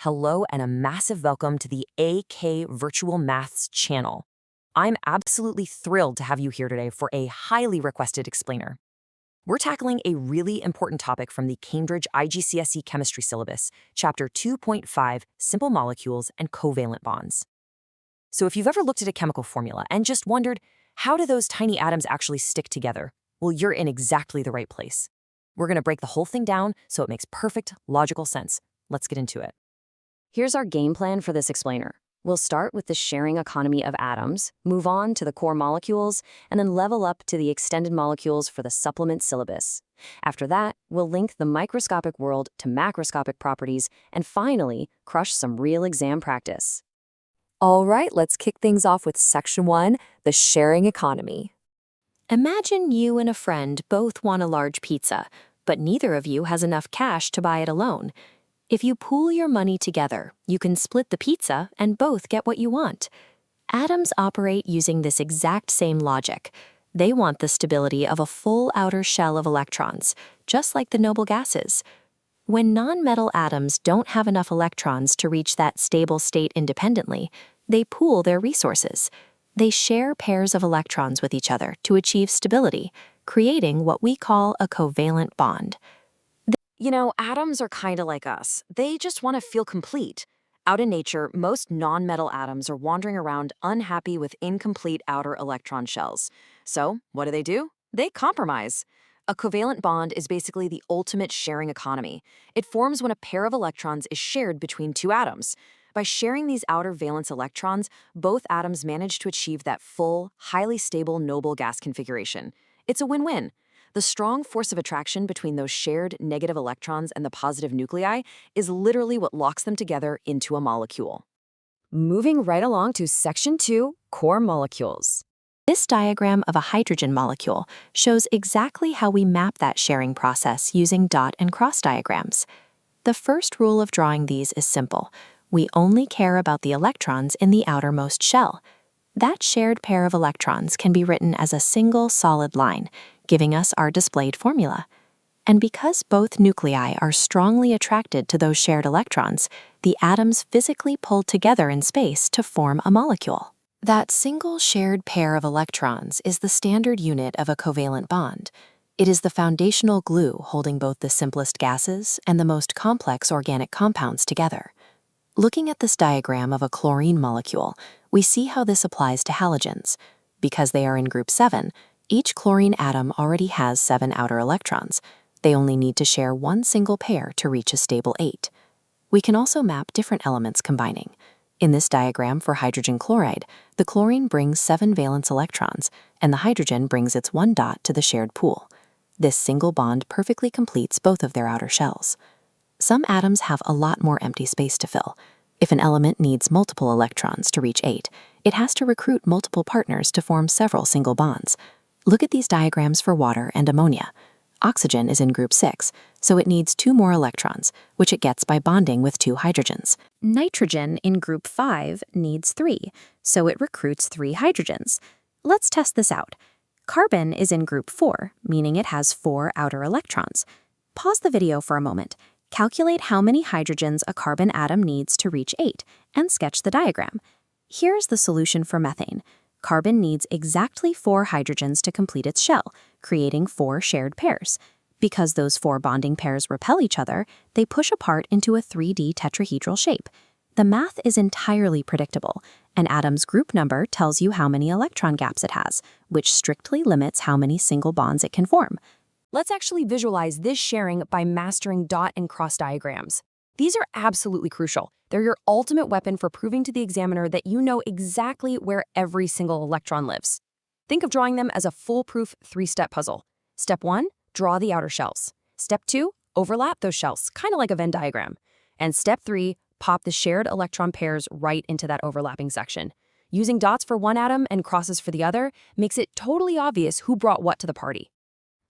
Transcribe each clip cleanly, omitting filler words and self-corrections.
Hello and a massive welcome to the AK Virtual Maths channel. I'm absolutely thrilled to have you here today for a highly requested explainer. We're tackling a really important topic from the Cambridge IGCSE Chemistry Syllabus, Chapter 2.5, Simple Molecules and Covalent Bonds. So if you've ever looked at a chemical formula and just wondered, how do those tiny atoms actually stick together? Well, you're in exactly the right place. We're going to break the whole thing down so it makes perfect, logical sense. Let's get into it. Here's our game plan for this explainer. We'll start with the sharing economy of atoms, move on to the core molecules, and then level up to the extended molecules for the supplement syllabus. After that, we'll link the microscopic world to macroscopic properties, and finally, crush some real exam practice. All right, let's kick things off with Section 1, the sharing economy. Imagine you and a friend both want a large pizza, but neither of you has enough cash to buy it alone. If you pool your money together, you can split the pizza and both get what you want. Atoms operate using this exact same logic. They want the stability of a full outer shell of electrons, just like the noble gases. When non-metal atoms don't have enough electrons to reach that stable state independently, they pool their resources. They share pairs of electrons with each other to achieve stability, creating what we call a covalent bond. You know, atoms are kind of like us. They just want to feel complete. Out in nature, most non-metal atoms are wandering around unhappy with incomplete outer electron shells. So, what do? They compromise. A covalent bond is basically the ultimate sharing economy. It forms when a pair of electrons is shared between two atoms. By sharing these outer valence electrons, both atoms manage to achieve that full, highly stable noble gas configuration. It's a win-win. The strong force of attraction between those shared negative electrons and the positive nuclei is literally what locks them together into a molecule. Moving right along to Section 2, core molecules. This diagram of a hydrogen molecule shows exactly how we map that sharing process using dot and cross diagrams. The first rule of drawing these is simple. We only care about the electrons in the outermost shell. That shared pair of electrons can be written as a single solid line, giving us our displayed formula. And because both nuclei are strongly attracted to those shared electrons, the atoms physically pull together in space to form a molecule. That single shared pair of electrons is the standard unit of a covalent bond. It is the foundational glue holding both the simplest gases and the most complex organic compounds together. Looking at this diagram of a chlorine molecule, we see how this applies to halogens. Because they are in group 7, each chlorine atom already has 7 outer electrons. They only need to share one single pair to reach a stable 8. We can also map different elements combining. In this diagram for hydrogen chloride, the chlorine brings 7 valence electrons, and the hydrogen brings its 1 dot to the shared pool. This single bond perfectly completes both of their outer shells. Some atoms have a lot more empty space to fill. If an element needs multiple electrons to reach 8, it has to recruit multiple partners to form several single bonds. Look at these diagrams for water and ammonia. Oxygen is in group 6, so it needs 2 more electrons, which it gets by bonding with 2 hydrogens. Nitrogen in group 5 needs 3, so it recruits 3 hydrogens. Let's test this out. Carbon is in group 4, meaning it has 4 outer electrons. Pause the video for a moment. Calculate how many hydrogens a carbon atom needs to reach 8, and sketch the diagram. Here's the solution for methane. Carbon needs exactly 4 hydrogens to complete its shell, creating 4 shared pairs. Because those 4 bonding pairs repel each other, they push apart into a 3D tetrahedral shape. The math is entirely predictable. An atom's group number tells you how many electron gaps it has, which strictly limits how many single bonds it can form. Let's actually visualize this sharing by mastering dot and cross diagrams. These are absolutely crucial. They're your ultimate weapon for proving to the examiner that you know exactly where every single electron lives. Think of drawing them as a foolproof 3-step puzzle. Step 1, draw the outer shells. Step 2, overlap those shells, kind of like a Venn diagram. And step 3, pop the shared electron pairs right into that overlapping section. Using dots for one atom and crosses for the other makes it totally obvious who brought what to the party.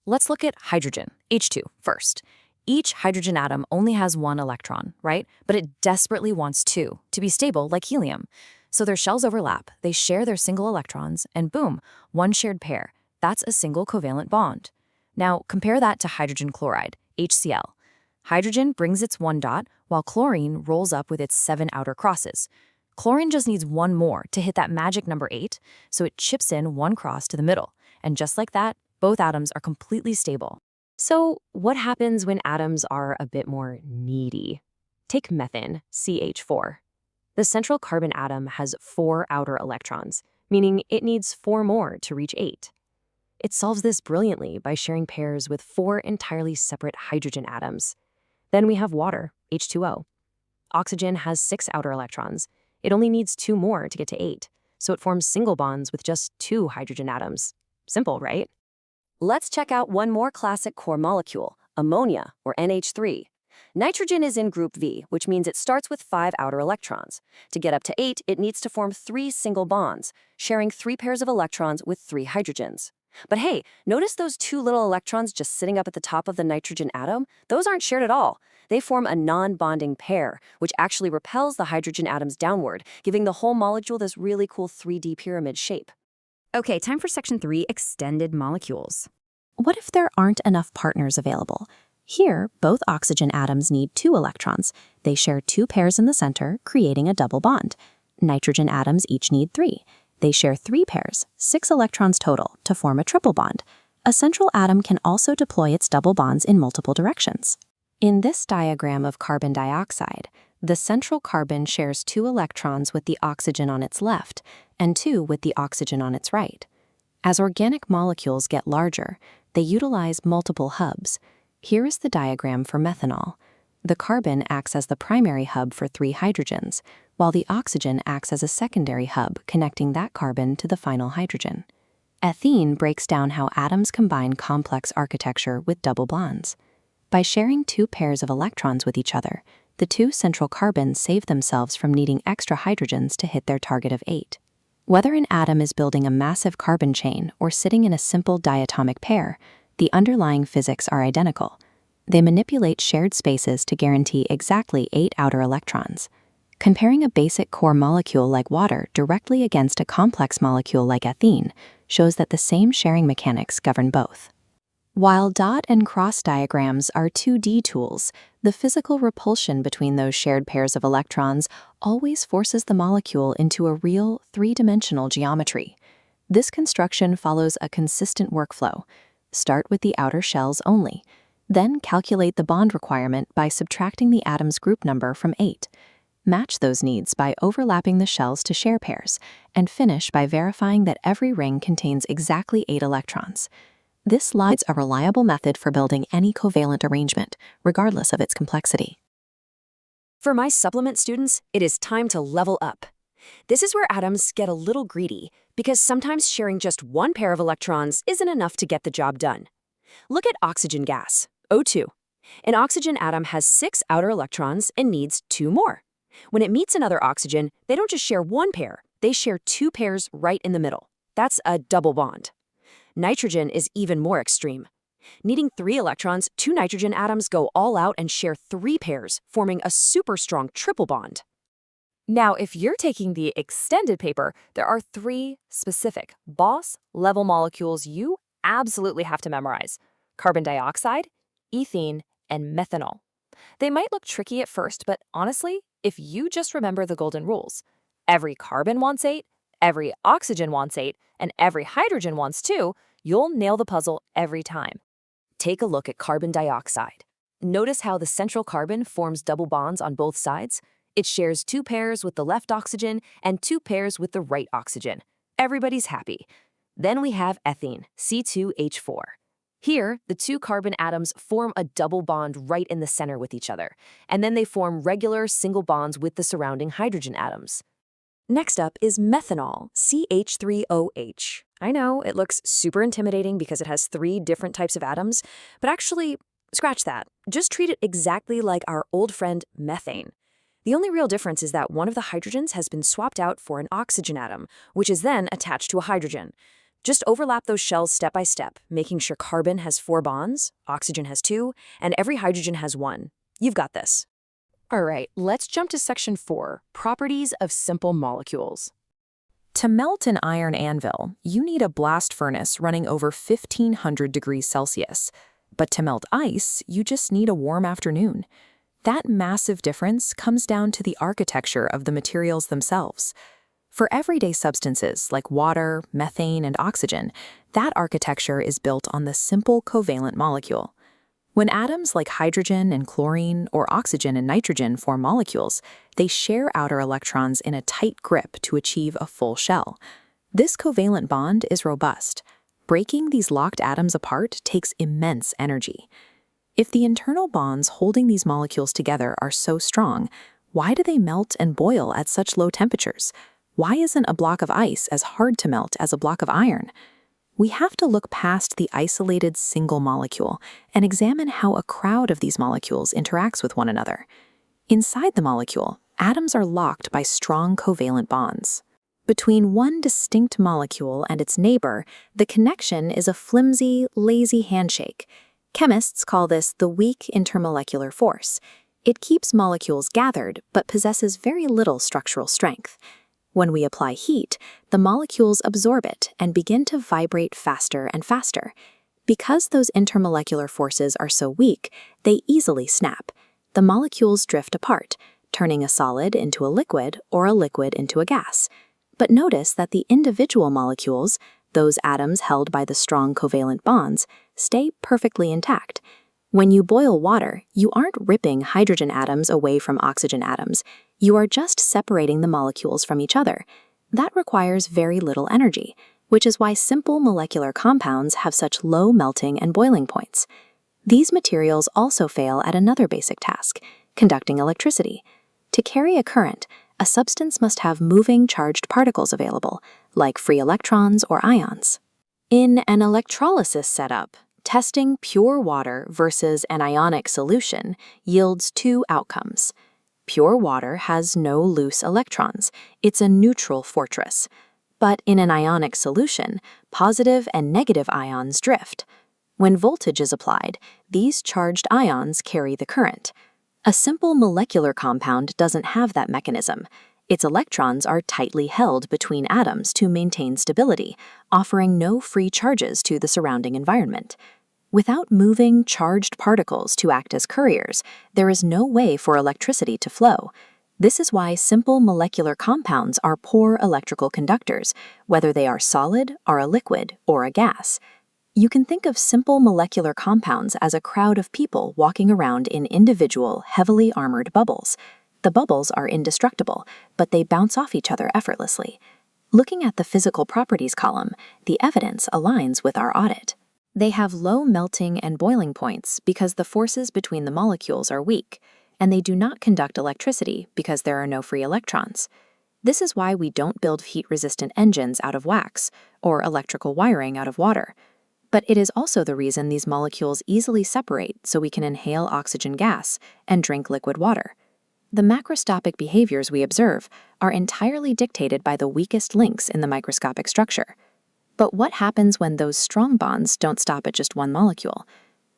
Let's look at hydrogen, H2, first. Each hydrogen atom only has 1 electron, right? But it desperately wants 2 to be stable like helium. So their shells overlap, they share their single electrons, and boom, 1 shared pair. That's a single covalent bond. Now compare that to hydrogen chloride, HCl. Hydrogen brings its 1 dot, while chlorine rolls up with its 7 outer crosses. Chlorine just needs one more to hit that magic number 8, so it chips in one cross to the middle. And just like that, both atoms are completely stable. So what happens when atoms are a bit more needy? Take methane, CH4. The central carbon atom has 4 outer electrons, meaning it needs 4 more to reach 8. It solves this brilliantly by sharing pairs with 4 entirely separate hydrogen atoms. Then we have water, H2O. Oxygen has 6 outer electrons. It only needs 2 more to get to 8, so it forms single bonds with just 2 hydrogen atoms. Simple, right? Let's check out one more classic core molecule, ammonia, or NH3. Nitrogen is in group V, which means it starts with 5 outer electrons. To get up to 8, it needs to form 3 single bonds, sharing 3 pairs of electrons with 3 hydrogens. But hey, notice those 2 little electrons just sitting up at the top of the nitrogen atom? Those aren't shared at all. They form a non-bonding pair, which actually repels the hydrogen atoms downward, giving the whole molecule this really cool 3D pyramid shape. Okay, time for section 3, extended molecules. What if there aren't enough partners available? Here, both oxygen atoms need 2 electrons. They share 2 pairs in the center, creating a double bond. Nitrogen atoms each need 3. They share 3 pairs, 6 electrons total, to form a triple bond. A central atom can also deploy its double bonds in multiple directions. In this diagram of carbon dioxide, the central carbon shares 2 electrons with the oxygen on its left and 2 with the oxygen on its right. As organic molecules get larger, they utilize multiple hubs. Here is the diagram for methanol. The carbon acts as the primary hub for 3 hydrogens, while the oxygen acts as a secondary hub connecting that carbon to the final hydrogen. Ethene breaks down how atoms combine complex architecture with double bonds. By sharing 2 pairs of electrons with each other, the 2 central carbons save themselves from needing extra hydrogens to hit their target of 8. Whether an atom is building a massive carbon chain or sitting in a simple diatomic pair, the underlying physics are identical. They manipulate shared spaces to guarantee exactly 8 outer electrons. Comparing a basic core molecule like water directly against a complex molecule like ethene shows that the same sharing mechanics govern both. While dot and cross diagrams are 2D tools, the physical repulsion between those shared pairs of electrons always forces the molecule into a real 3-dimensional geometry. This construction follows a consistent workflow. Start with the outer shells only. Then calculate the bond requirement by subtracting the atom's group number from 8. Match those needs by overlapping the shells to share pairs, and finish by verifying that every ring contains exactly 8 electrons. This is a reliable method for building any covalent arrangement, regardless of its complexity. For my supplement students, it is time to level up. This is where atoms get a little greedy, because sometimes sharing just 1 pair of electrons isn't enough to get the job done. Look at oxygen gas, O2. An oxygen atom has 6 outer electrons and needs 2 more. When it meets another oxygen, they don't just share 1 pair, they share 2 pairs right in the middle. That's a double bond. Nitrogen is even more extreme. Needing 3 electrons, 2 nitrogen atoms go all out and share 3 pairs, forming a super strong triple bond. Now, if you're taking the extended paper, there are 3 specific boss-level molecules you absolutely have to memorize: carbon dioxide, ethene, and methanol. They might look tricky at first, but honestly, if you just remember the golden rules, every carbon wants 8, every oxygen wants 8, and every hydrogen wants 2, you'll nail the puzzle every time. Take a look at carbon dioxide. Notice how the central carbon forms double bonds on both sides? It shares 2 pairs with the left oxygen and 2 pairs with the right oxygen. Everybody's happy. Then we have ethene, C2H4. Here, the 2 carbon atoms form a double bond right in the center with each other, and then they form regular single bonds with the surrounding hydrogen atoms. Next up is methanol, CH3OH. I know, it looks super intimidating because it has 3 different types of atoms, but actually, scratch that. Just treat it exactly like our old friend methane. The only real difference is that one of the hydrogens has been swapped out for an oxygen atom, which is then attached to a hydrogen. Just overlap those shells step by step, making sure carbon has 4 bonds, oxygen has 2, and every hydrogen has 1. You've got this. All right, let's jump to section 4, properties of simple molecules. To melt an iron anvil, you need a blast furnace running over 1500 degrees Celsius. But to melt ice, you just need a warm afternoon. That massive difference comes down to the architecture of the materials themselves. For everyday substances like water, methane, and oxygen, that architecture is built on the simple covalent molecule. When atoms like hydrogen and chlorine or oxygen and nitrogen form molecules, they share outer electrons in a tight grip to achieve a full shell. This covalent bond is robust. Breaking these locked atoms apart takes immense energy. If the internal bonds holding these molecules together are so strong, why do they melt and boil at such low temperatures? Why isn't a block of ice as hard to melt as a block of iron? We have to look past the isolated single molecule and examine how a crowd of these molecules interacts with one another. Inside the molecule, atoms are locked by strong covalent bonds. Between one distinct molecule and its neighbor, the connection is a flimsy, lazy handshake. Chemists call this the weak intermolecular force. It keeps molecules gathered, but possesses very little structural strength. When we apply heat, the molecules absorb it and begin to vibrate faster and faster. Because those intermolecular forces are so weak, they easily snap. The molecules drift apart, turning a solid into a liquid or a liquid into a gas. But notice that the individual molecules, those atoms held by the strong covalent bonds, stay perfectly intact. When you boil water, you aren't ripping hydrogen atoms away from oxygen atoms. You are just separating the molecules from each other. That requires very little energy, which is why simple molecular compounds have such low melting and boiling points. These materials also fail at another basic task, conducting electricity. To carry a current, a substance must have moving charged particles available, like free electrons or ions. In an electrolysis setup, testing pure water versus an ionic solution yields two outcomes. Pure water has no loose electrons. It's a neutral fortress. But in an ionic solution, positive and negative ions drift. When voltage is applied, these charged ions carry the current. A simple molecular compound doesn't have that mechanism. Its electrons are tightly held between atoms to maintain stability, offering no free charges to the surrounding environment. Without moving, charged particles to act as couriers, there is no way for electricity to flow. This is why simple molecular compounds are poor electrical conductors, whether they are solid, are a liquid, or a gas. You can think of simple molecular compounds as a crowd of people walking around in individual, heavily armored bubbles. The bubbles are indestructible, but they bounce off each other effortlessly. Looking at the physical properties column, the evidence aligns with our audit. They have low melting and boiling points because the forces between the molecules are weak, and they do not conduct electricity because there are no free electrons. This is why we don't build heat-resistant engines out of wax or electrical wiring out of water. But it is also the reason these molecules easily separate so we can inhale oxygen gas and drink liquid water. The macroscopic behaviors we observe are entirely dictated by the weakest links in the microscopic structure. But what happens when those strong bonds don't stop at just one molecule?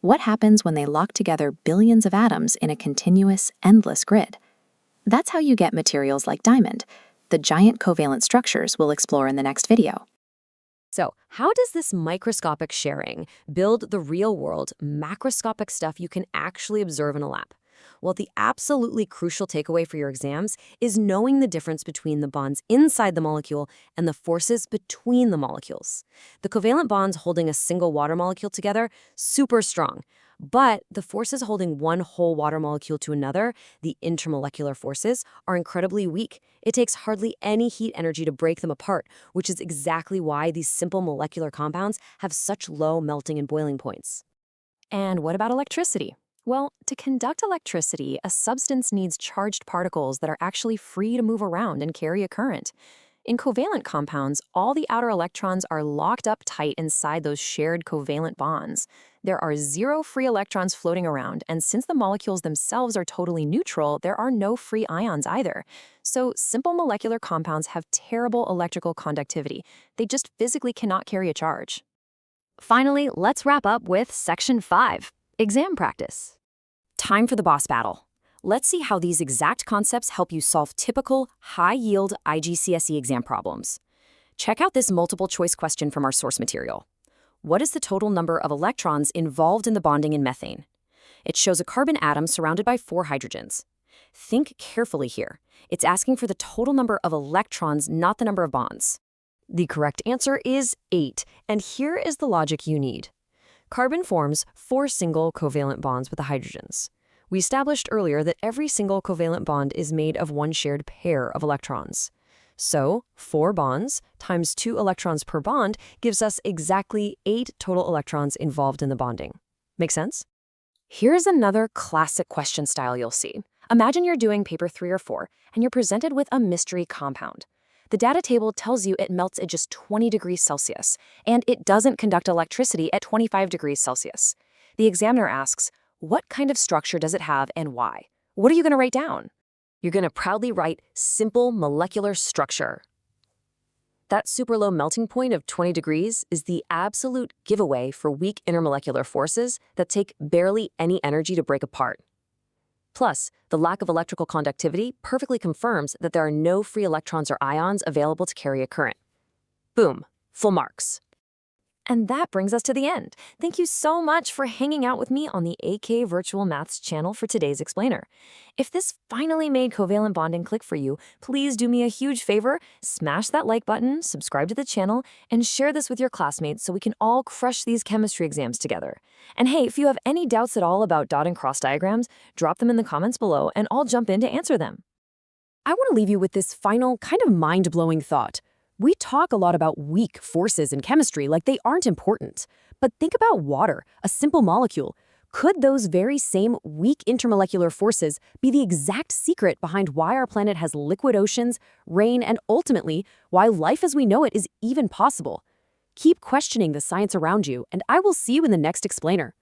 What happens when they lock together billions of atoms in a continuous, endless grid? That's how you get materials like diamond, the giant covalent structures we'll explore in the next video. So, how does this microscopic sharing build the real-world, macroscopic stuff you can actually observe in a lab? Well, the absolutely crucial takeaway for your exams is knowing the difference between the bonds inside the molecule and the forces between the molecules. The covalent bonds holding a single water molecule together, super strong. But the forces holding one whole water molecule to another, the intermolecular forces, are incredibly weak. It takes hardly any heat energy to break them apart, which is exactly why these simple molecular compounds have such low melting and boiling points. And what about electricity? Well, to conduct electricity, a substance needs charged particles that are actually free to move around and carry a current. In covalent compounds, all the outer electrons are locked up tight inside those shared covalent bonds. There are zero free electrons floating around, and since the molecules themselves are totally neutral, there are no free ions either. So simple molecular compounds have terrible electrical conductivity. They just physically cannot carry a charge. Finally, let's wrap up with Section 5, Exam Practice. Time for the boss battle. Let's see how these exact concepts help you solve typical, high-yield IGCSE exam problems. Check out this multiple-choice question from our source material. What is the total number of electrons involved in the bonding in methane? It shows a carbon atom surrounded by 4 hydrogens. Think carefully here. It's asking for the total number of electrons, not the number of bonds. The correct answer is 8, and here is the logic you need. Carbon forms 4 single covalent bonds with the hydrogens. We established earlier that every single covalent bond is made of one shared pair of electrons. So, 4 bonds times 2 electrons per bond gives us exactly 8 total electrons involved in the bonding. Make sense? Here's another classic question style you'll see. Imagine you're doing paper 3 or 4, and you're presented with a mystery compound. The data table tells you it melts at just 20 degrees Celsius, and it doesn't conduct electricity at 25 degrees Celsius. The examiner asks, what kind of structure does it have and why? What are you going to write down? You're going to proudly write simple molecular structure. That super low melting point of 20 degrees is the absolute giveaway for weak intermolecular forces that take barely any energy to break apart. Plus, the lack of electrical conductivity perfectly confirms that there are no free electrons or ions available to carry a current. Boom, full marks. And that brings us to the end. Thank you so much for hanging out with me on the AK Virtual Maths channel for today's explainer. If this finally made covalent bonding click for you, please do me a huge favor, smash that like button, subscribe to the channel, and share this with your classmates so we can all crush these chemistry exams together. And hey, if you have any doubts at all about dot and cross diagrams, drop them in the comments below and I'll jump in to answer them. I want to leave you with this final, kind of mind-blowing thought. We talk a lot about weak forces in chemistry like they aren't important. But think about water, a simple molecule. Could those very same weak intermolecular forces be the exact secret behind why our planet has liquid oceans, rain, and ultimately, why life as we know it is even possible? Keep questioning the science around you, and I will see you in the next explainer.